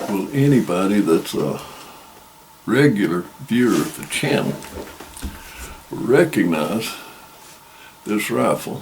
Well, anybody that's a regular viewer of the channel will recognize this rifle,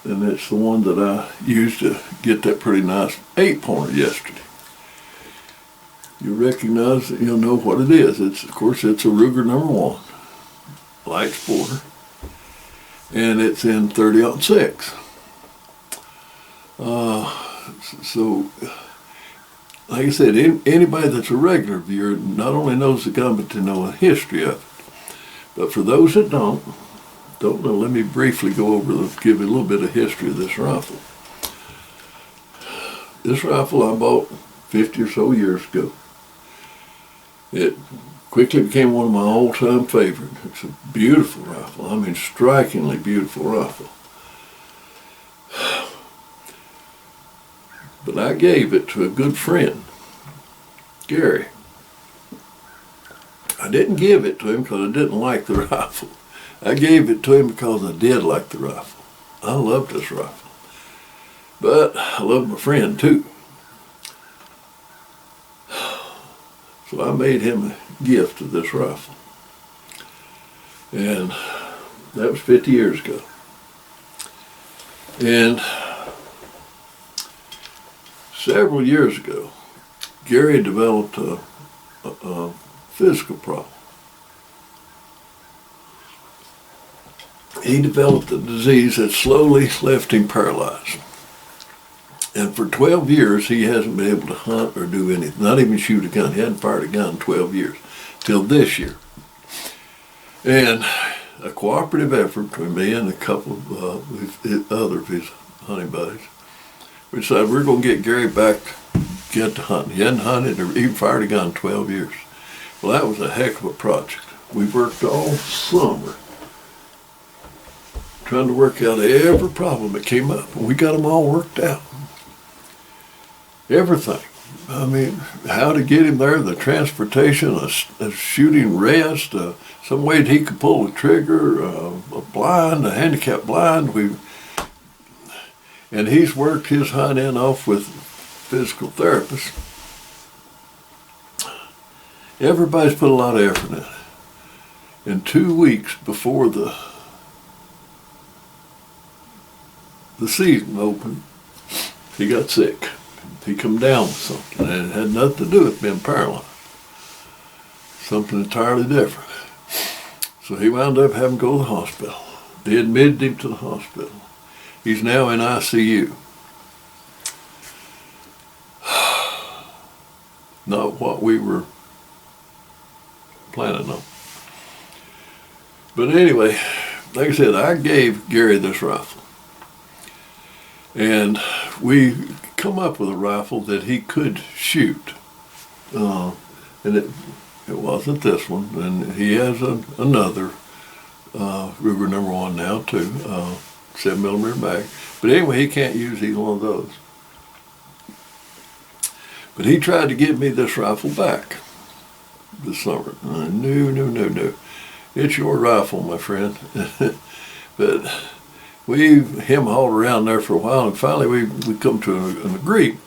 and it's the one that I used to get that pretty nice 8-pointer yesterday. You recognize it, you'll know what it is. Of course, it's a Ruger #1, light sporter, and it's in 30-06. So, like I said, anybody that's a regular viewer not only knows the gun, but they know the history of it. But for those that don't know, let me briefly give you a little bit of history of this rifle. This rifle I bought 50 or so years ago. It quickly became one of my all-time favorites. It's a beautiful rifle. I mean, strikingly beautiful rifle. But I gave it to a good friend, Gary. I didn't give it to him because I didn't like the rifle. I gave it to him because I did like the rifle. I loved this rifle. But I loved my friend too. So I made him a gift of this rifle. And that was 50 years ago. And several years ago, Gary developed a physical problem. He developed a disease that slowly left him paralyzed. And for 12 years, he hasn't been able to hunt or do anything, not even shoot a gun. He hadn't fired a gun in 12 years, till this year. And a cooperative effort between me and a couple of other of his hunting buddies, we decided we're going to get Gary back to get to hunting. He hadn't hunted or even fired a gun in 12 years. Well, that was a heck of a project. We worked all summer trying to work out every problem that came up, and we got them all worked out. Everything. I mean, how to get him there, the transportation, a shooting rest, some way that he could pull the trigger, a blind, a handicap blind. And he's worked his hind end off with physical therapists. Everybody's put a lot of effort in it. And 2 weeks before the season opened, he got sick. He come down with something, and it had nothing to do with being paralyzed. Something entirely different. So he wound up having to go to the hospital. They admitted him to the hospital. He's now in ICU. Not what we were planning on. But anyway, like I said, I gave Gary this rifle. And we come up with a rifle that he could shoot. And it wasn't this one. And he has another Ruger #1 now too, 7mm mag. But anyway, he can't use either one of those. But he tried to give me this rifle back this summer. No. It's your rifle, my friend. But we hauled around there for a while, and finally we come to an agreement.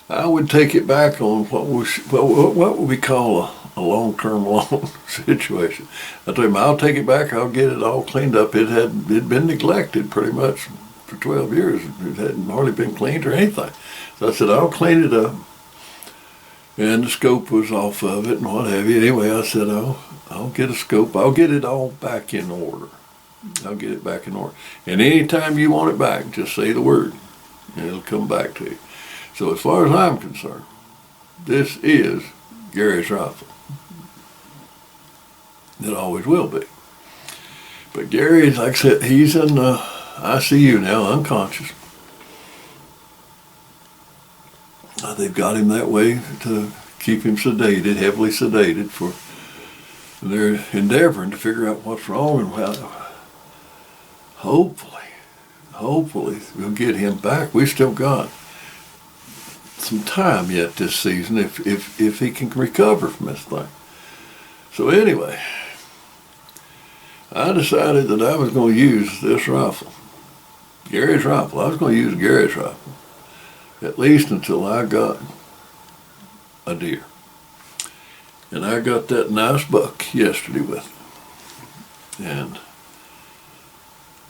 I would take it back on what would we call a long-term loan situation. I told him, I'll take it back, I'll get it all cleaned up. It'd been neglected pretty much for 12 years. It hadn't hardly been cleaned or anything. So I said, I'll clean it up. And the scope was off of it and what have you. Anyway, I said, I'll get a scope. I'll get it all back in order. I'll get it back in order. And anytime you want it back, just say the word, and it'll come back to you. So as far as I'm concerned, this is Gary's rifle. It always will be. But Gary, like I said, he's in ICU now, unconscious. They've got him that way to keep him sedated, heavily sedated, and they're endeavoring to figure out what's wrong and hopefully we'll get him back. We still got some time yet this season if he can recover from this thing. So anyway, I decided that I was going to use this rifle, Gary's rifle. I was going to use Gary's rifle, at least until I got a deer. And I got that nice buck yesterday with me. And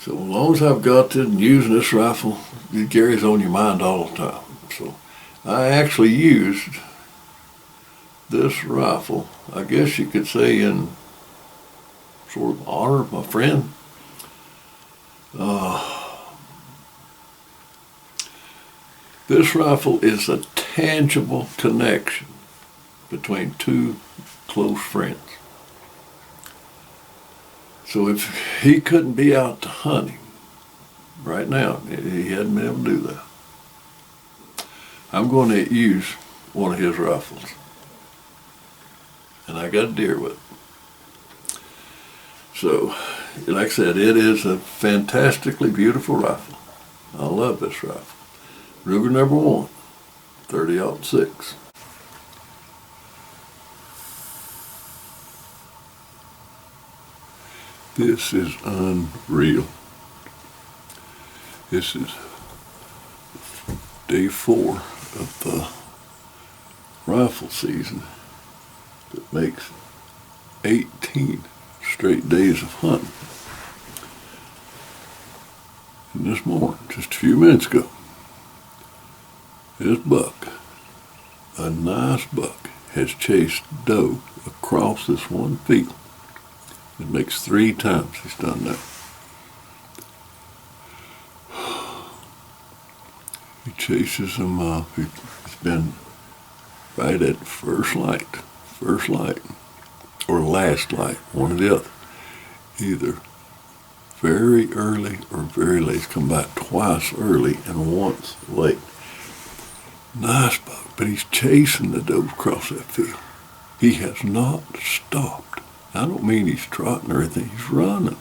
so as long as I've got it and using this rifle, it carries on your mind all the time. So I actually used this rifle, I guess you could say, in sort of honor of my friend. This rifle is a tangible connection between two close friends. So if he couldn't be out to hunting right now, he hadn't been able to do that, I'm going to use one of his rifles. And I got a deer with it. So, like I said, it is a fantastically beautiful rifle. I love this rifle. Ruger number 1, 30-06. This is unreal. This is day 4 of the rifle season that makes 18 straight days of hunting. And this morning, just a few minutes ago, this buck, a nice buck, has chased doe across this one field. It makes 3 times he's done that. He chases them up. It's been right at first light, or last light, one or the other. Either very early or very late. He's come back twice early and once late. Nice buck, but he's chasing the doe across that field. He has not stopped. I don't mean he's trotting or anything, he's running.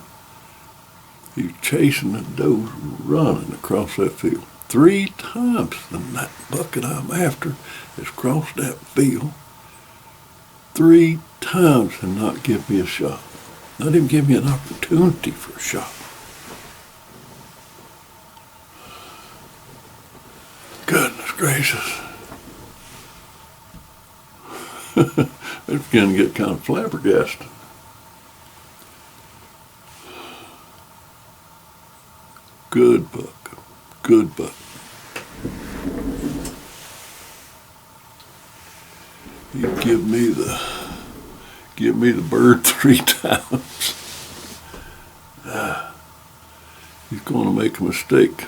He's chasing the doe, running across that field. 3 times that buck that I'm after has crossed that field. 3 times and not give me a shot. Not even give me an opportunity for a shot. Goodness gracious. It's beginning to get kind of flabbergasted. Good buck. Good buck. He give me the bird 3 times. He's going to make a mistake.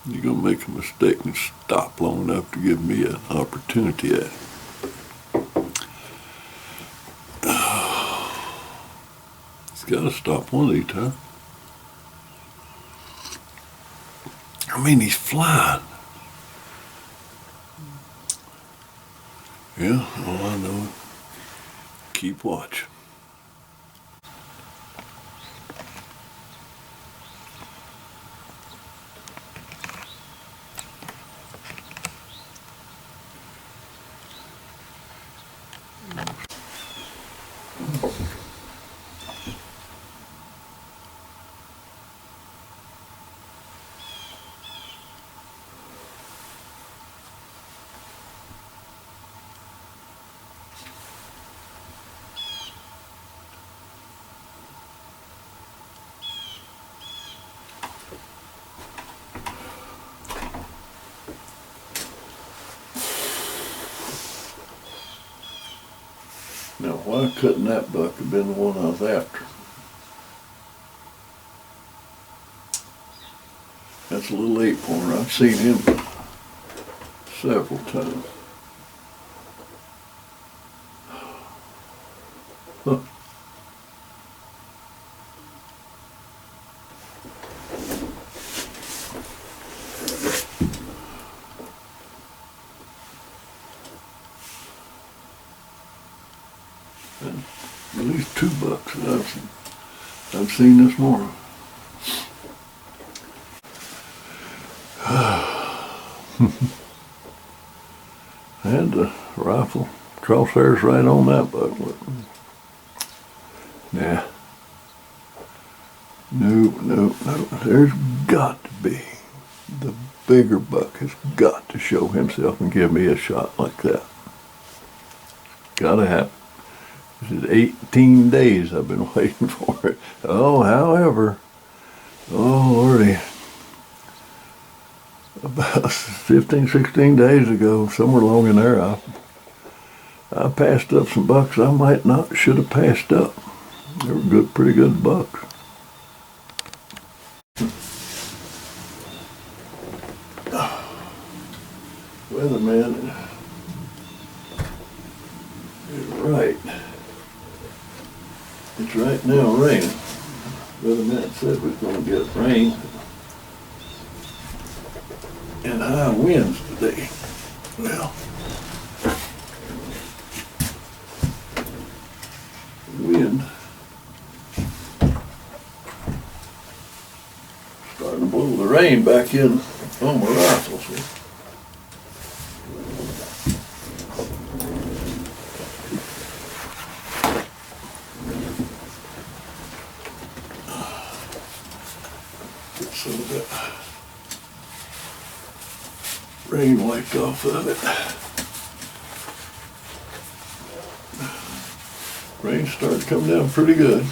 He's going to make a mistake and stop long enough to give me an opportunity at it. He's got to stop one of these times. I mean, he's flying. Yeah, all I know, keep watch. Now, why couldn't that buck have been the one I was after? That's a little 8-pointer. I've seen him several times. Huh. At least 2 bucks that I've seen this morning. I had the rifle crosshairs right on that buck. Nah. No. There's got to be. The bigger buck has got to show himself and give me a shot like that. Gotta happen. This is 18 days I've been waiting for it. Oh, however, oh Lordy, about 15, 16 days ago, somewhere along in there, I passed up some bucks I might not should have passed up. They were good, pretty good bucks. Weatherman is right. It's right now raining. Weatherman said we're going to get rain and high winds today. Well, wind starting to blow the rain back in on my rifles here. Get some of that rain wiped off of it. Rain started coming down pretty good.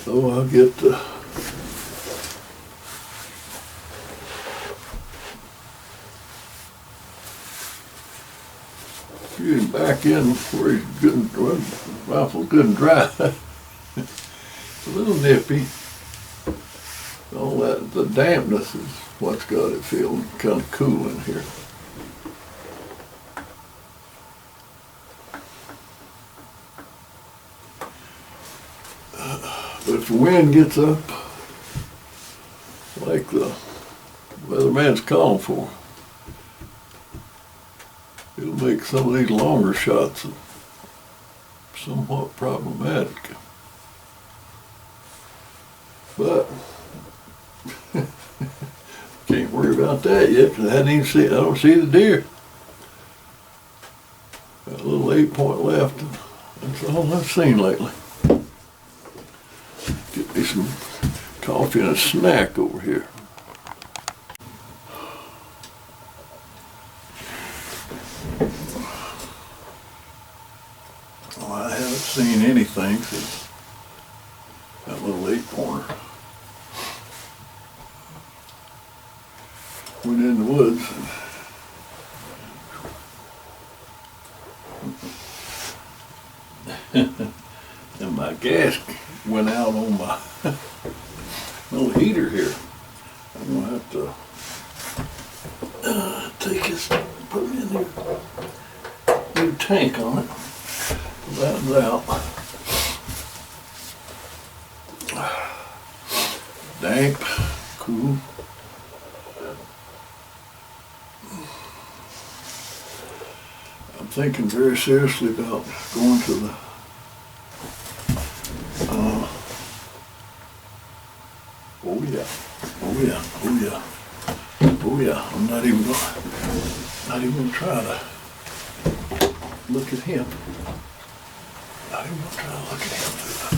So I'll get the get him back in where he's good and well, rifle good and dry. A little nippy. All that the dampness is what's got it feeling kind of cool in here. But if the wind gets up, like the weatherman's calling for, it'll make some of these longer shots somewhat problematic. But can't worry about that yet because I don't see the deer. Got a little 8-point left. That's all I've seen lately. Get me some coffee and a snack over here. Well, I haven't seen anything since that little 8-pointer went in the woods. And my gas went out on my little heater here. I'm gonna have to take this, put it in there, new tank on it. That's out. Damp, cool. I'm thinking very seriously about going to the oh yeah, oh yeah, oh yeah, oh yeah. I'm not even gonna try to look at him. Not even gonna try to look at him through that.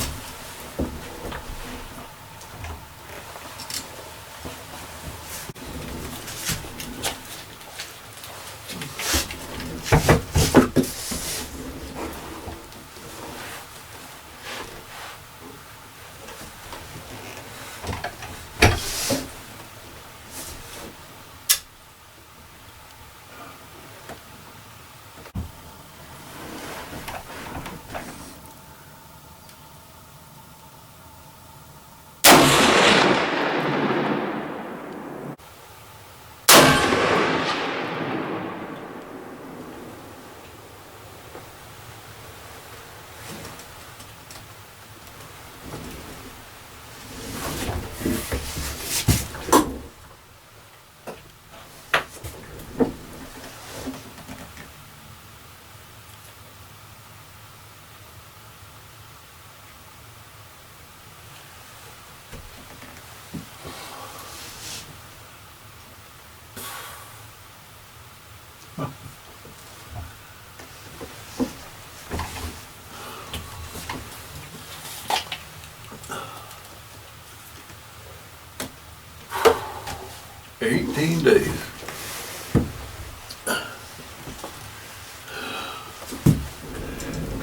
$18.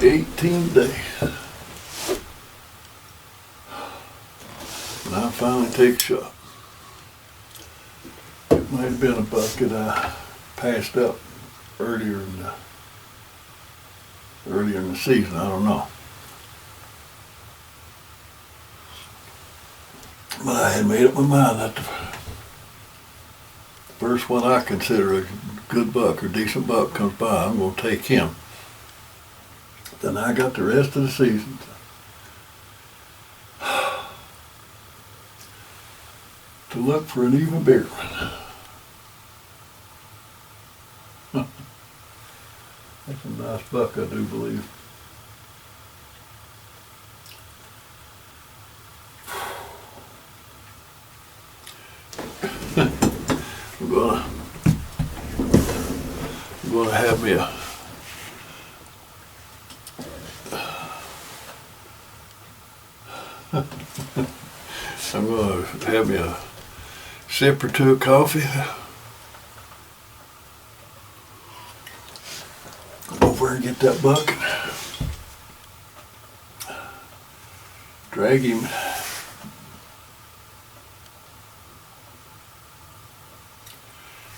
18 days. And I finally take a shot. It might have been a bucket I passed up earlier in the season, I don't know. But I had made up my mind that the first one I consider a good buck or decent buck comes by, I'm going to take him. Then I got the rest of the season to look for an even bigger one. That's a nice buck, I do believe. I'm gonna have me a sip or two of coffee. Go over and get that bucket. Drag him.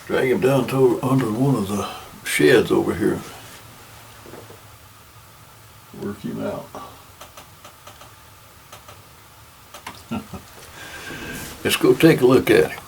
Drag him down to under one of the sheds over here. Work him out. Let's go take a look at him.